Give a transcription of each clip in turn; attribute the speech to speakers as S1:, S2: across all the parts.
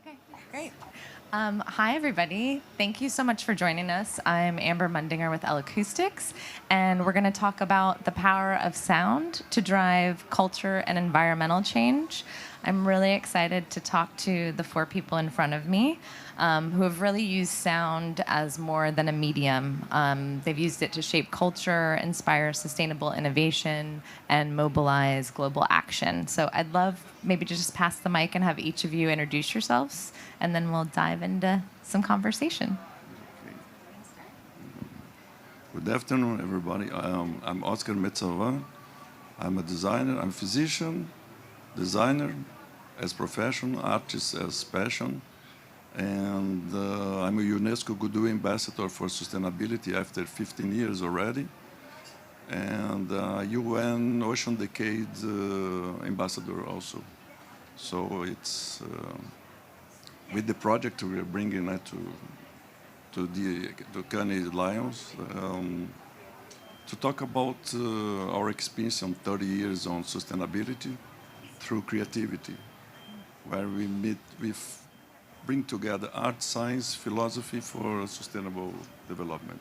S1: Okay, great. Hi, everybody. Thank you so much for joining us. I'm Amber Mundinger with L-Acoustics, and we're going to talk about the power of sound to drive culture and environmental change. I'm really excited to talk to the four people in front of me who have really used sound as more than a medium. They've used it to shape culture, inspire sustainable innovation, and mobilize global action. So I'd love maybe to just pass the mic and have each of you introduce yourselves, and then we'll dive into some conversation.
S2: Good afternoon, everybody. I'm Oskar Metsavaht. I'm a designer. I'm a physician, designer as profession, artist as passion, and I'm a UNESCO Goodwill ambassador for sustainability after 15 years already, and UN Ocean Decade ambassador also. So it's with the project we're bringing it to Canny Lions to talk about our experience on 30 years on sustainability through creativity, where we bring together art, science, philosophy for sustainable development.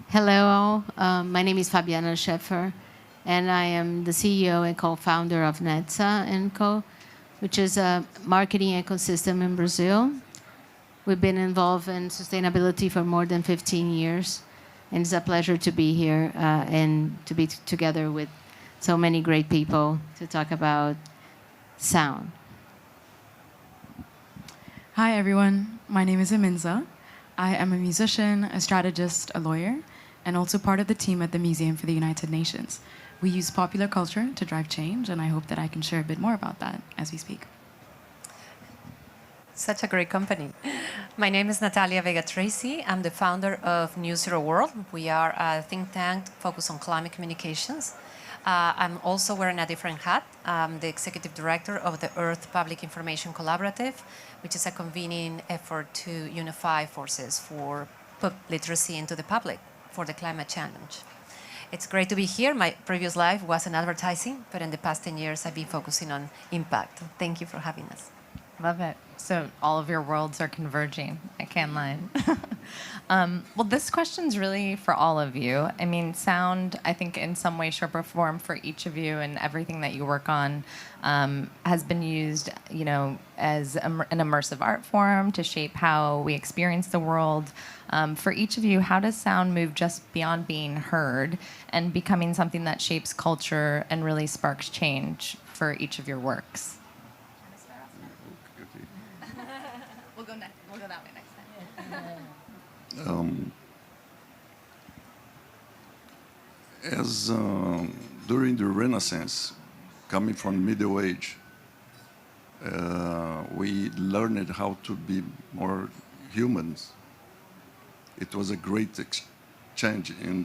S3: Hello, my name is Fabiana Schaeffer, and I am the CEO and co-founder of Netza&CO, which is a marketing ecosystem in Brazil. We've been involved in sustainability for more than 15 years, and it's a pleasure to be here and to be together with so many great people to talk about sound.
S4: Hi, everyone. My name is Aminza. I am a musician, a strategist, a lawyer, and also part of the team at the Museum for the United Nations. We use popular culture to drive change, and I hope that I can share a bit more about that as we speak.
S5: Such a great company. My name is Natalia Vega-Tracy. I'm the founder of New Zero World. We are a think tank focused on climate communications. I'm also wearing a different hat. I'm the executive director of the Earth Public Information Collaborative, which is a convening effort to unify forces for put literacy into the public for the climate challenge. It's great to be here. My previous life was in advertising, but in the past 10 years, I've been focusing on impact. Thank you for having us.
S1: Love it. So all of your worlds are converging. I can't lie. Well, this question's really for all of you. I mean, sound, I think in some way, shape, or form for each of you and everything that you work on has been used, as an immersive art form to shape how we experience the world. For each of you, how does sound move just beyond being heard and becoming something that shapes culture and really sparks change for each of your works? We'll go that way next time.
S2: As during the Renaissance, coming from Middle Age, we learned how to be more humans. It was a great change in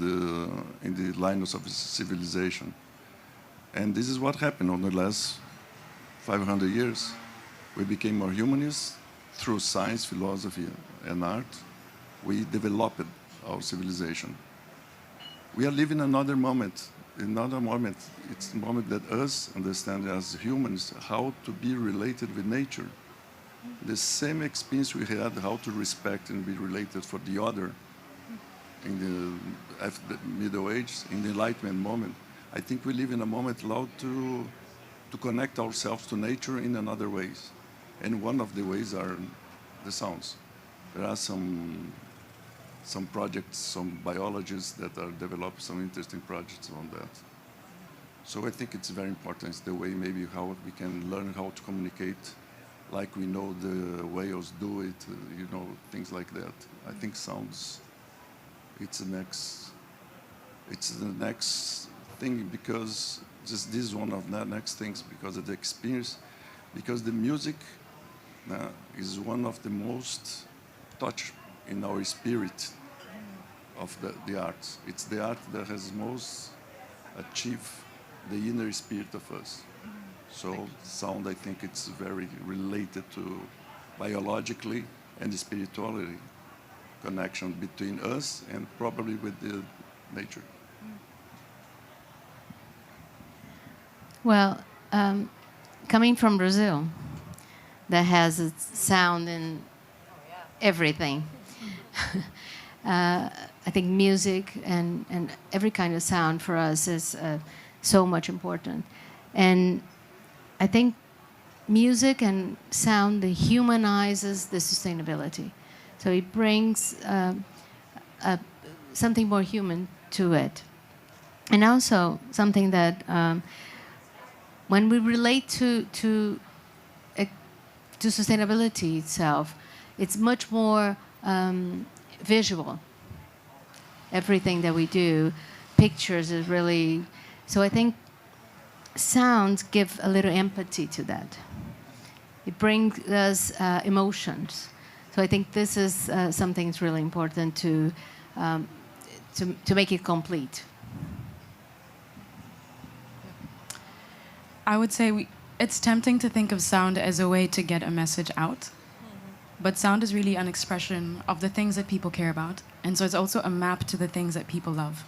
S2: the lines of civilization, and this is what happened over the last 500 years. We became more humanist through science, philosophy, and art. We developed our civilization. We are living another moment. It's the moment that us understand as humans how to be related with nature. The same experience we had how to respect and be related for the other after the Middle Ages, in the Enlightenment moment. I think we live in a moment allowed to connect ourselves to nature in another ways. And one of the ways are the sounds. There are some projects, some biologists that are developing some interesting projects on that. So I think it's very important. It's the way maybe how we can learn how to communicate like we know the whales do it, things like that. I think sounds, it's the next thing, because this is one of the next things because of the experience, because the music is one of the most touch in our spirit of the arts. It's the art that has most achieved the inner spirit of us. So sound, I think it's very related to biologically and spirituality connection between us and probably with the nature.
S3: Well, coming from Brazil, that has its sound in everything. I think music and every kind of sound for us is so much important. And I think music and sound humanizes the sustainability. So it brings something more human to it. And also something that when we relate to sustainability itself, it's much more visual. Everything that we do, pictures is really, so I think sounds give a little empathy to that. It brings us emotions. So I think this is something that's really important to make it complete.
S4: I would say it's tempting to think of sound as a way to get a message out. But sound is really an expression of the things that people care about. And so it's also a map to the things that people love.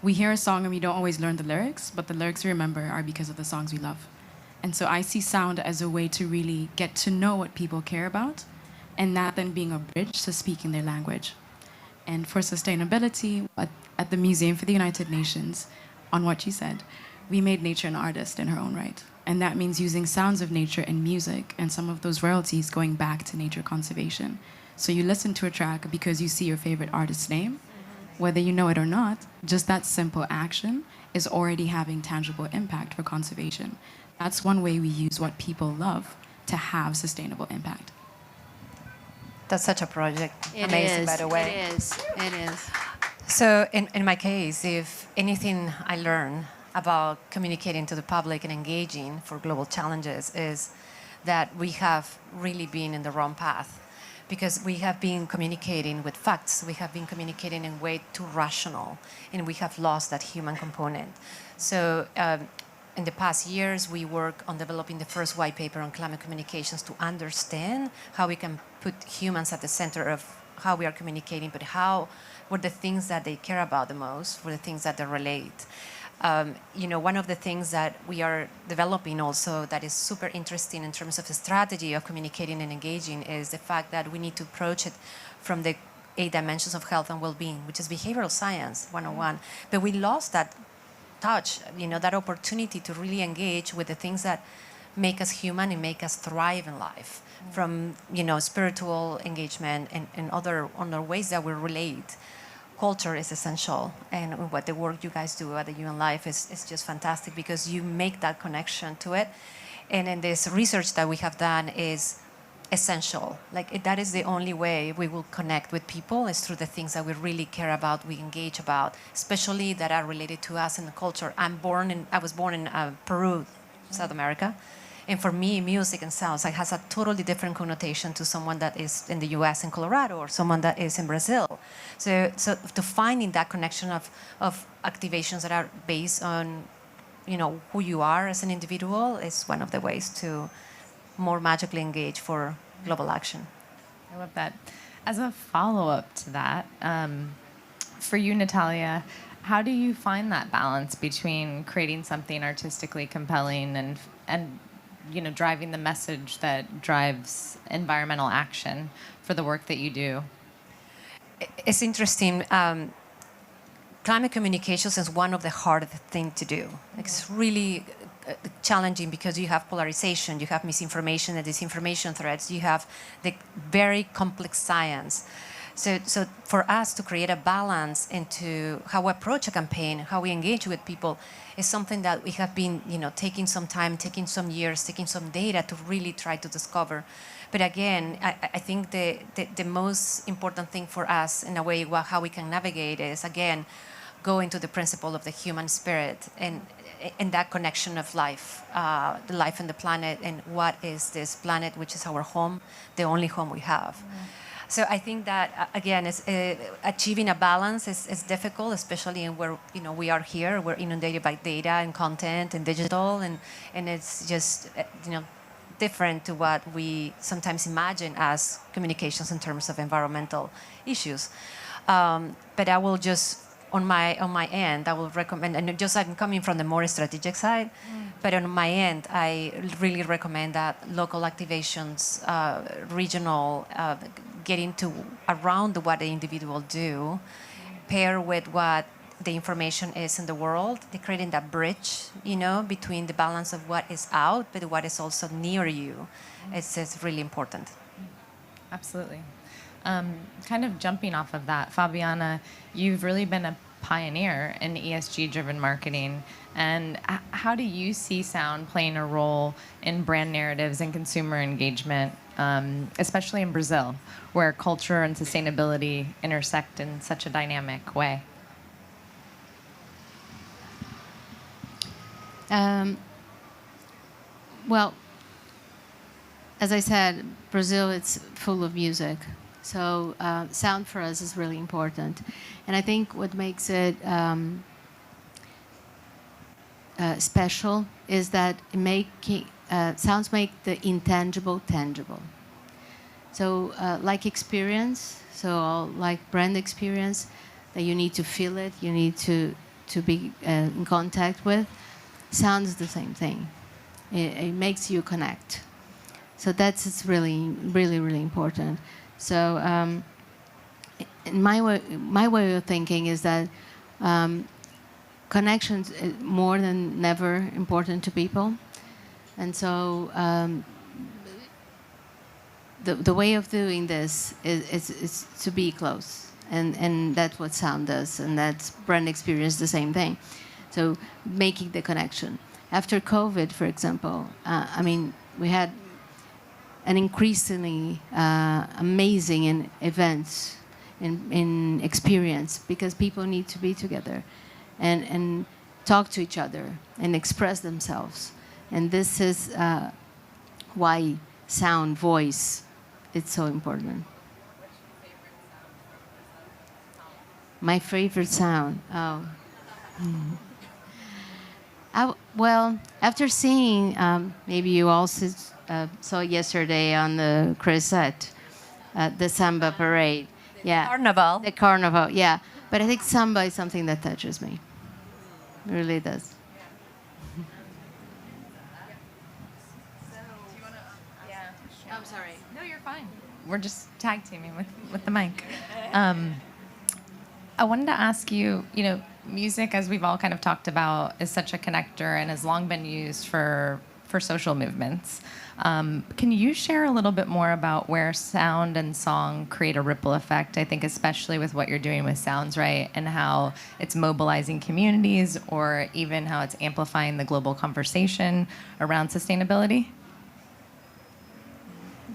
S4: We hear a song and we don't always learn the lyrics, but the lyrics we remember are because of the songs we love. And so I see sound as a way to really get to know what people care about, and that then being a bridge to speaking their language. And for sustainability, at the Museum for the United Nations, on what you said, we made nature an artist in her own right. And that means using sounds of nature and music, and some of those royalties going back to nature conservation. So you listen to a track because you see your favorite artist's name, whether you know it or not, just that simple action is already having tangible impact for conservation. That's one way we use what people love to have sustainable impact.
S5: That's such a project. Amazing, by the way.
S3: It is. It is.
S5: So in my case, if anything I learn about communicating to the public and engaging for global challenges is that we have really been in the wrong path, because we have been communicating with facts, we have been communicating in a way too rational, and we have lost that human component. So in the past years, we work on developing the first white paper on climate communications to understand how we can put humans at the center of how we are communicating, but what the things that they care about the most, what the things that they relate. One of the things that we are developing also that is super interesting in terms of the strategy of communicating and engaging is the fact that we need to approach it from the 8 dimensions of health and well-being, which is behavioral science 101. But we lost that touch, that opportunity to really engage with the things that make us human and make us thrive in life, from spiritual engagement and other ways that we relate. Culture is essential, and what the work you guys do at the UN Life is just fantastic, because you make that connection to it. And in this research that we have done is essential. That is the only way we will connect with people, is through the things that we really care about, we engage about, especially that are related to us and the culture. I was born in Peru, South America. And for me, music and sounds has a totally different connotation to someone that is in the US in Colorado or someone that is in Brazil. So to finding that connection of activations that are based on, who you are as an individual is one of the ways to more magically engage for global action.
S1: I love that. As a follow-up to that, for you, Natalia, how do you find that balance between creating something artistically compelling and driving the message that drives environmental action for the work that you do?
S5: It's interesting. Climate communications is one of the hardest things to do. It's really challenging because you have polarization, you have misinformation and disinformation threats, you have the very complex science. So for us to create a balance into how we approach a campaign, how we engage with people, is something that we have been, taking some time, taking some years, taking some data to really try to discover. But again, I think the most important thing for us, in a way, how we can navigate is, again, go into the principle of the human spirit and that connection of life, the life on the planet, and what is this planet, which is our home, the only home we have. So I think that, again, achieving a balance is difficult, especially in where we are here. We're inundated by data and content and digital, and it's just different to what we sometimes imagine as communications in terms of environmental issues. But I will just on my end, I will recommend, and just I'm coming from the more strategic side, but on my end, I really recommend that local activations, regional, getting to around what the individual do, pair with what the information is in the world, they're creating that bridge, between the balance of what is out, but what is also near you. It's really important.
S1: Absolutely. Kind of jumping off of that, Fabiana, you've really been a pioneer in ESG-driven marketing. And how do you see sound playing a role in brand narratives and consumer engagement, especially in Brazil, where culture and sustainability intersect in such a dynamic way?
S3: Well, as I said, Brazil, it's full of music. So sound for us is really important. And I think what makes it special is that sounds make the intangible tangible. So like experience, so like brand experience, that you need to feel it, you need to be in contact with, sound is the same thing. It makes you connect. So it's really, really, really important. So in my way of thinking is that connections is more than never important to people. And so the way of doing this is to be close. And that's what sound does. And that's brand experience, the same thing. So making the connection. After COVID, for example, we had an increasingly amazing events in experience because people need to be together and talk to each other and express themselves. And this is why sound, voice, it's so important. My favorite sound? Oh. Well, after seeing, maybe you also saw yesterday on the Crescent, the samba parade. Yeah.
S5: Carnival.
S3: The carnival, yeah. But I think samba is something that touches me. It really does.
S1: I'm sorry. No, you're fine. We're just tag teaming with the mic. I wanted to ask you, music, as we've all kind of talked about, is such a connector and has long been used for social movements. Can you share a little bit more about where sound and song create a ripple effect? I think especially with what you're doing with Sounds Right and how it's mobilizing communities or even how it's amplifying the global conversation around sustainability?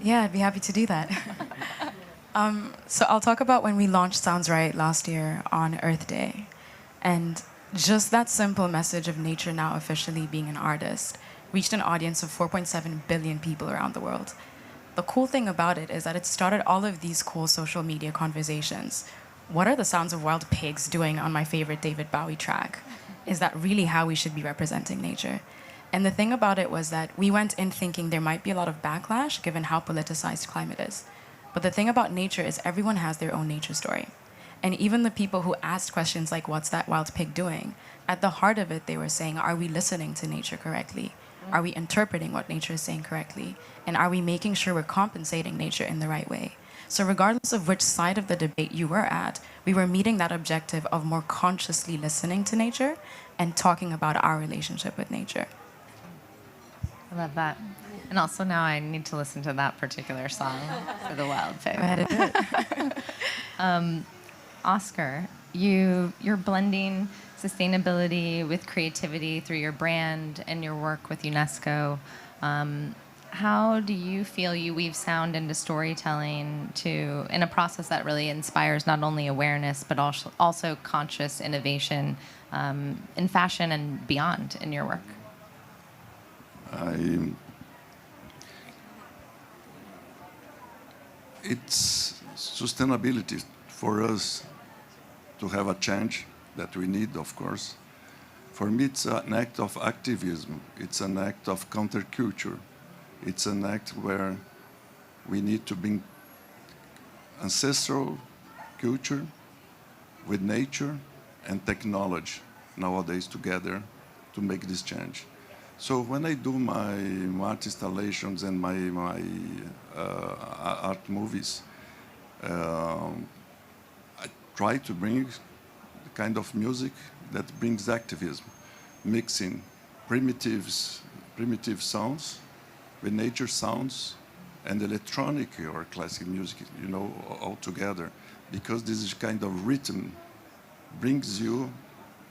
S4: Yeah, I'd be happy to do that. So I'll talk about when we launched Sounds Right last year on Earth Day. And just that simple message of nature now officially being an artist reached an audience of 4.7 billion people around the world. The cool thing about it is that it started all of these cool social media conversations. What are the sounds of wild pigs doing on my favorite David Bowie track? Is that really how we should be representing nature? And the thing about it was that we went in thinking there might be a lot of backlash given how politicized climate is. But the thing about nature is everyone has their own nature story. And even the people who asked questions like, what's that wild pig doing? At the heart of it, they were saying, are we listening to nature correctly? Are we interpreting what nature is saying correctly? And are we making sure we're compensating nature in the right way? So regardless of which side of the debate you were at, we were meeting that objective of more consciously listening to nature and talking about our relationship with nature.
S1: I love that. And also now I need to listen to that particular song for the wild pig.
S4: Go ahead and do it.
S1: Oskar, you're blending sustainability with creativity through your brand and your work with UNESCO. How do you feel you weave sound into storytelling in a process that really inspires not only awareness but also conscious innovation in fashion and beyond in your work?
S2: It's sustainability for us to have a change that we need, of course. For me, it's an act of activism. It's an act of counterculture. It's an act where we need to bring ancestral culture with nature and technology nowadays together to make this change. So when I do my art installations and my art movies, I try to bring the kind of music that brings activism, mixing primitive sounds with nature sounds and electronic or classic music, you know, all together, because this is kind of rhythm brings you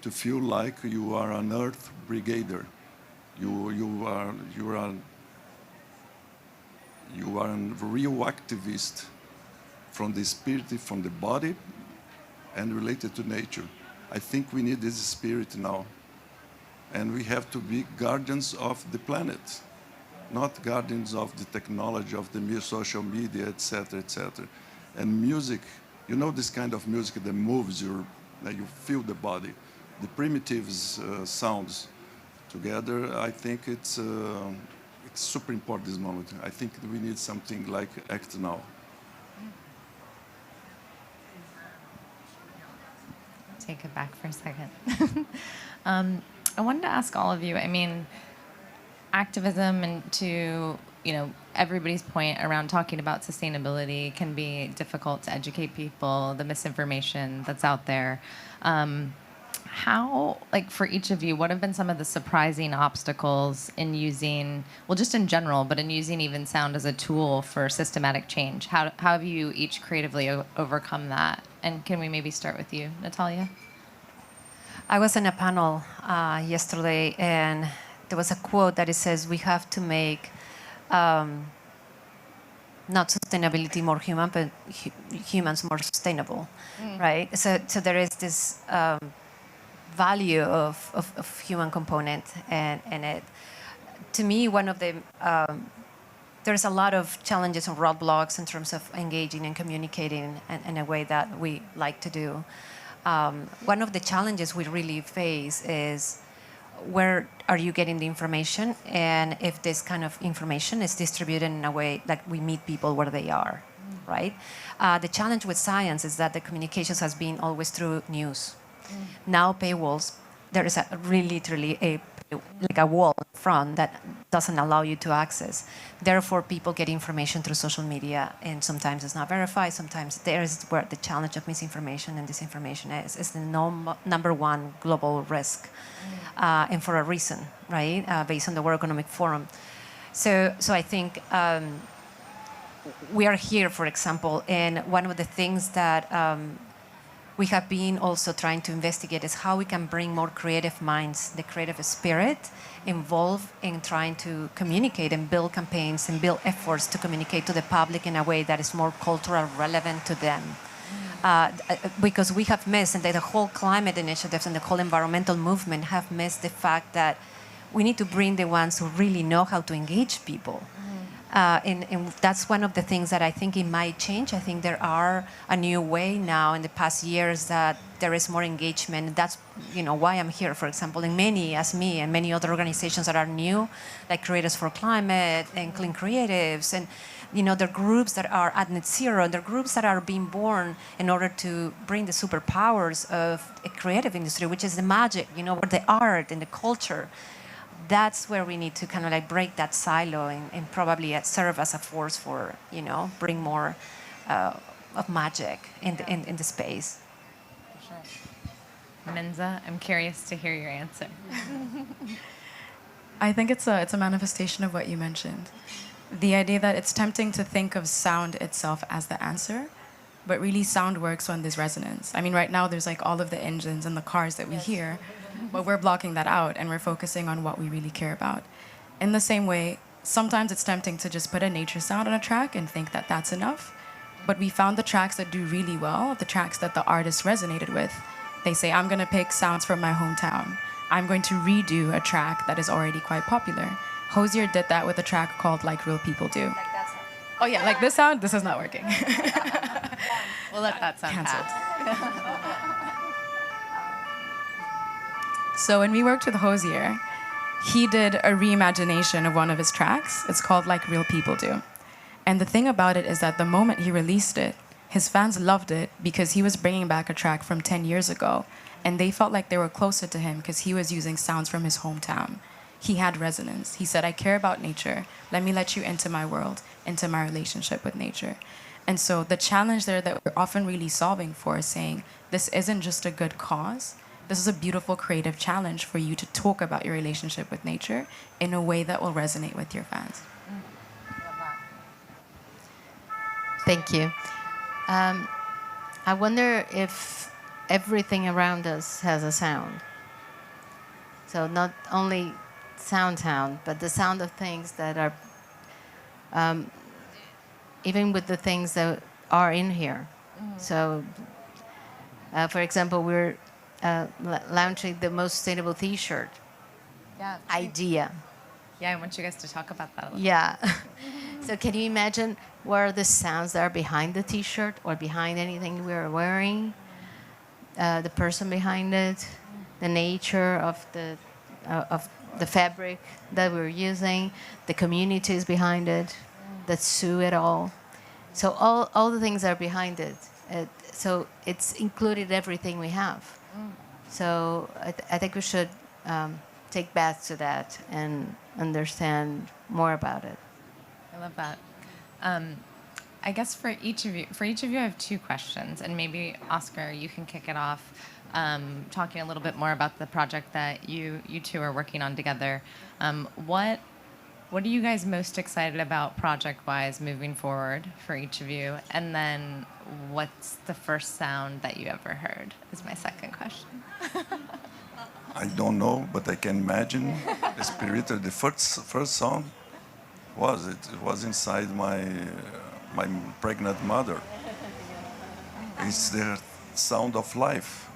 S2: to feel like you are an earth brigader. You are a real activist from the spirit, from the body, and related to nature. I think we need this spirit now. And we have to be guardians of the planet, not guardians of the technology, of the social media, etc., etc. And music, you know, this kind of music that moves that you feel the body, the primitive sounds together. I think it's super important this moment. I think we need something like Act Now.
S1: Take it back for a second. I wanted to ask all of you, I mean, activism and to, you know, everybody's point around talking about sustainability can be difficult to educate people, the misinformation that's out there. How, like for each of you, what have been some of the surprising obstacles in using, well, just in general, but in using even sound as a tool for systematic change? How have you each creatively overcome that? And can we maybe start with you, Natalia?
S5: I was in a panel yesterday, and there was a quote that it says, we have to make not sustainability more human, but humans more sustainable, right? So there is this value of human component, and it, to me, one of the, there's a lot of challenges and roadblocks in terms of engaging and communicating in a way that we like to do. One of the challenges we really face is where are you getting the information, and if this kind of information is distributed in a way that we meet people where they are, right? The challenge with science is that the communications has been always through news. Now paywalls, there is literally a wall in front that doesn't allow you to access. Therefore, people get information through social media, and sometimes it's not verified. Sometimes there is where the challenge of misinformation and disinformation is the number one global risk, and for a reason, right? Based on the World Economic Forum. So I think we are here, for example, and one of the things that we have been also trying to investigate is how we can bring more creative minds, the creative spirit, involved in trying to communicate and build campaigns and build efforts to communicate to the public in a way that is more cultural relevant to them. Because we have missed, and the whole climate initiatives and the whole environmental movement have missed the fact that we need to bring the ones who really know how to engage people. And that's one of the things that I think it might change. I think there are a new way now in the past years that there is more engagement. That's, you know, why I'm here, for example, and many, as me, and many other organizations that are new, like Creators for Climate and Clean Creatives, and, you know, there are groups that are at net zero, and there are groups that are being born in order to bring the superpowers of a creative industry, which is the magic, you know, the art and the culture. That's where we need to kind of like break that silo and probably serve as a force for, you know, bring more of magic in the space.
S1: Sure. Menza, I'm curious to hear your answer.
S4: I think it's a manifestation of what you mentioned. The idea that it's tempting to think of sound itself as the answer, but really sound works when there's resonance. I mean, right now there's like all of the engines and the cars that we hear, but we're blocking that out and we're focusing on what we really care about. In the same way, sometimes it's tempting to just put a nature sound on a track and think that that's enough. But we found the tracks that do really well, the tracks that the artist resonated with. They say, I'm going to pick sounds from my hometown. I'm going to redo a track that is already quite popular. Hozier did that with a track called Like Real People Do.
S5: Like that sound.
S4: Oh yeah, like this sound, this is not working.
S1: We'll let that sound
S4: Cancelled.
S1: pass.
S4: So when we worked with Hozier, he did a reimagination of one of his tracks. It's called Like Real People Do. And the thing about it is that the moment he released it, his fans loved it because he was bringing back a track from 10 years ago And they felt like they were closer to him because he was using sounds from his hometown. He had resonance. He said, I care about nature. Let me let you into my world, into my relationship with nature. And so the challenge there that we're often really solving for is saying, this isn't just a good cause. This is a beautiful creative challenge for you to talk about your relationship with nature in a way that will resonate with your fans.
S3: Thank you. I wonder if everything around us has a sound. So not only sound, but the sound of things that are, even with the things that are in here. So, for example, we're launching the most sustainable T-shirt idea.
S1: Yeah, I want you guys to talk about that a little.
S3: Yeah. So can you imagine what are the sounds that are behind the T-shirt or behind anything we're wearing? The person behind it, the nature of the fabric that we're using, the communities behind it, that sew it all. So all the things are behind it. So it's included everything we have. So I think we should take back to that and understand more about it.
S1: I love that. I guess for each of you, I have two questions, and maybe Oskar, you can kick it off, talking a little bit more about the project that you two are working on together. What are you guys most excited about project-wise moving forward for each of you? And then, what's the first sound that you ever heard? Is my second question.
S2: I don't know, but I can imagine the spirit of the first sound was inside my pregnant mother. It's the sound of life.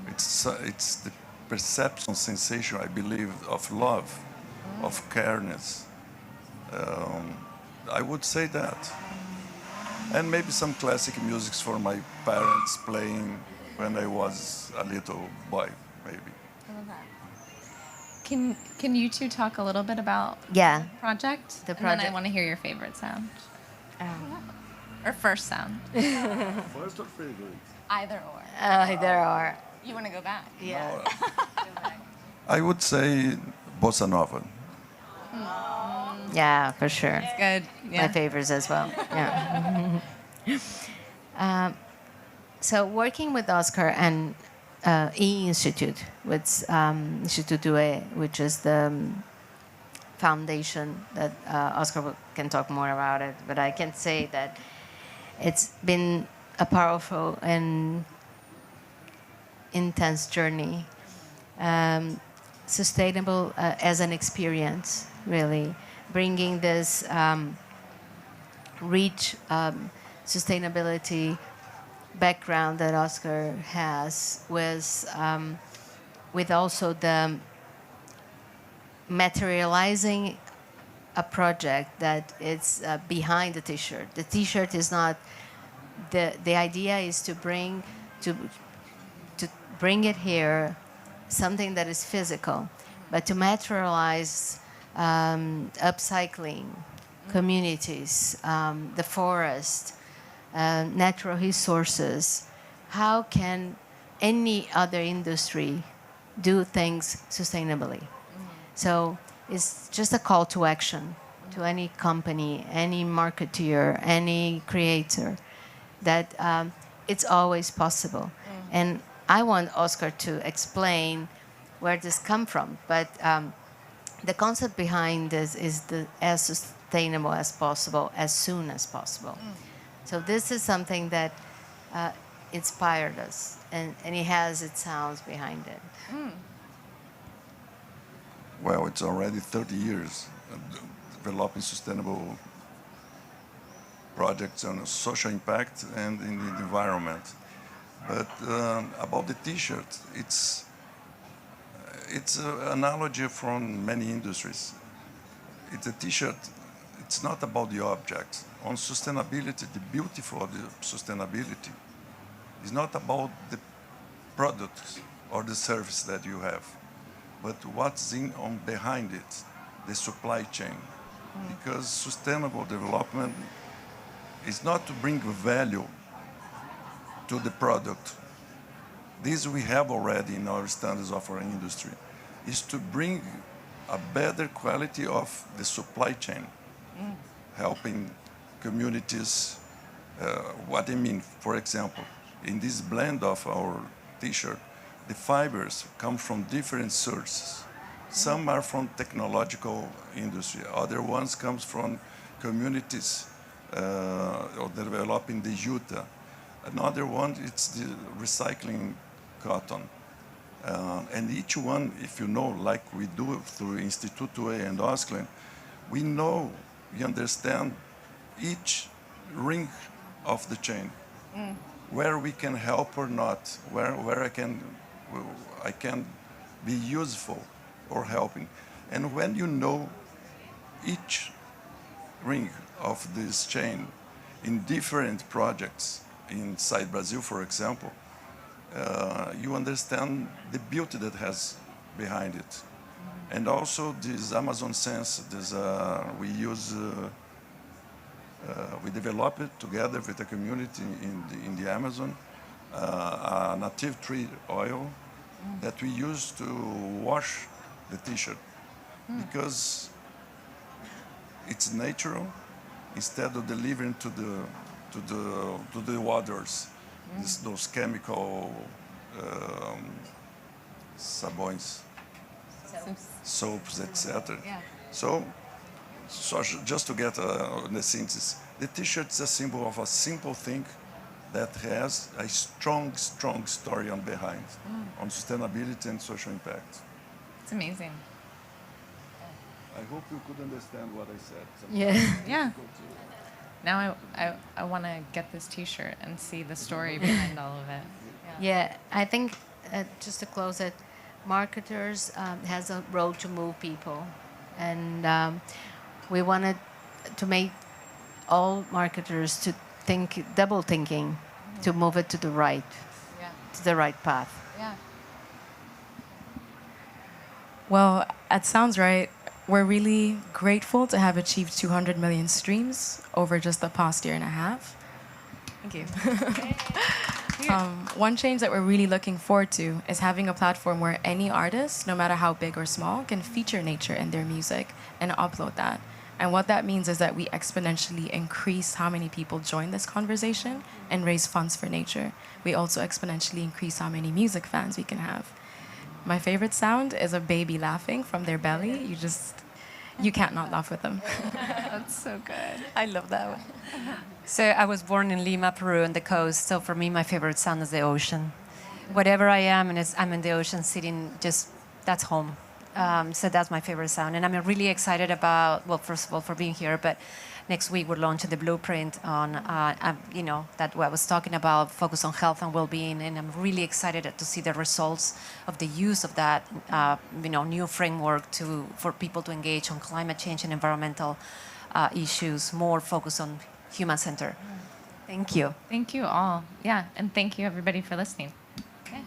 S2: It's the perception, sensation, I believe, of love, of careness. I would say that. And maybe some classic music for my parents playing when I was a little boy, maybe.
S1: Can you two talk a little bit about
S3: Yeah.
S1: the project?
S3: The
S1: And then I
S3: project.
S1: want to hear your favorite sound. Or first sound.
S2: First or favorite?
S1: Either or.
S3: There are.
S1: You want to go back?
S3: Yeah.
S2: I would say bossa nova.
S3: Yeah, for sure.
S1: Good.
S3: My favorites as well. Yeah. So working with Oskar and E-Institute, with Insitua-E, which is the foundation that Oskar can talk more about it, but I can say that it's been a powerful and intense journey, sustainable as an experience, really, bringing this rich sustainability background that Oskar has with also the materializing a project that is behind the T-shirt. The T-shirt is not the idea is to bring it here, something that is physical, but to materialize upcycling communities, the forest, natural resources. How can any other industry do things sustainably? So it's just a call to action to any company, any marketeer, any creator, that it's always possible. And I want Oskar to explain where this come from, but the concept behind this is as sustainable as possible, as soon as possible. So this is something that inspired us, and it has its sounds behind it.
S2: Well, it's already 30 years developing sustainable projects on social impact and in the environment. But about the T-shirt, it's an analogy from many industries. It's a T-shirt. It's not about the object. On sustainability, the beauty of the sustainability is not about the product or the service that you have, but what's behind it, the supply chain. Because sustainable development is not to bring value to the product, this we have already in our standards of our industry, is to bring a better quality of the supply chain, helping communities. What I mean, for example, in this blend of our t-shirt, the fibers come from different sources. Some are from technological industry, other ones comes from communities or developing the Utah. Another one, it's the recycling cotton. And each one, if you know, like we do through Insitua-E and Osklen, we know, we understand each ring of the chain, where we can help or not, where I can be useful or helping. And when you know each ring of this chain in different projects inside Brazil, for example, you understand the beauty that has behind it. And also this Amazon Sense, we developed it together with the community in the Amazon, a native tree oil that we use to wash the t-shirt because it's natural instead of delivering to the waters, those chemical sabões, soaps, etc.
S1: Yeah.
S2: So just to get the synthesis, the t-shirt is a symbol of a simple thing that has a strong, strong story on behind, on sustainability and social impact.
S1: It's amazing.
S2: I hope you could understand what I said.
S3: Yeah.
S1: Yeah. Now I want to get this T-shirt and see the story behind all of it.
S3: Yeah, I think just to close it, marketers has a role to move people, and we wanted to make all marketers to think double thinking, to move it to the right, to the right path.
S1: Yeah.
S4: Well, at Sounds Right, we're really grateful to have achieved 200 million streams over just the past year and a half. Thank you. One change that we're really looking forward to is having a platform where any artist, no matter how big or small, can feature nature in their music and upload that. And what that means is that we exponentially increase how many people join this conversation and raise funds for nature. We also exponentially increase how many music fans we can have. My favorite sound is a baby laughing from their belly. You can't not laugh with them.
S1: That's so good.
S5: I love that one. So I was born in Lima, Peru, on the coast. So for me, my favorite sound is the ocean. Whatever I am, and I'm in the ocean sitting, that's home. So that's my favorite sound. And I'm really excited about, well, first of all, for being here, but next week we're launching the blueprint on, that what I was talking about, focus on health and well-being. And I'm really excited to see the results of the use of that, new framework for people to engage on climate change and environmental issues, more focus on human-centered. Thank you.
S1: Thank you all. Yeah, and thank you everybody for listening. Okay.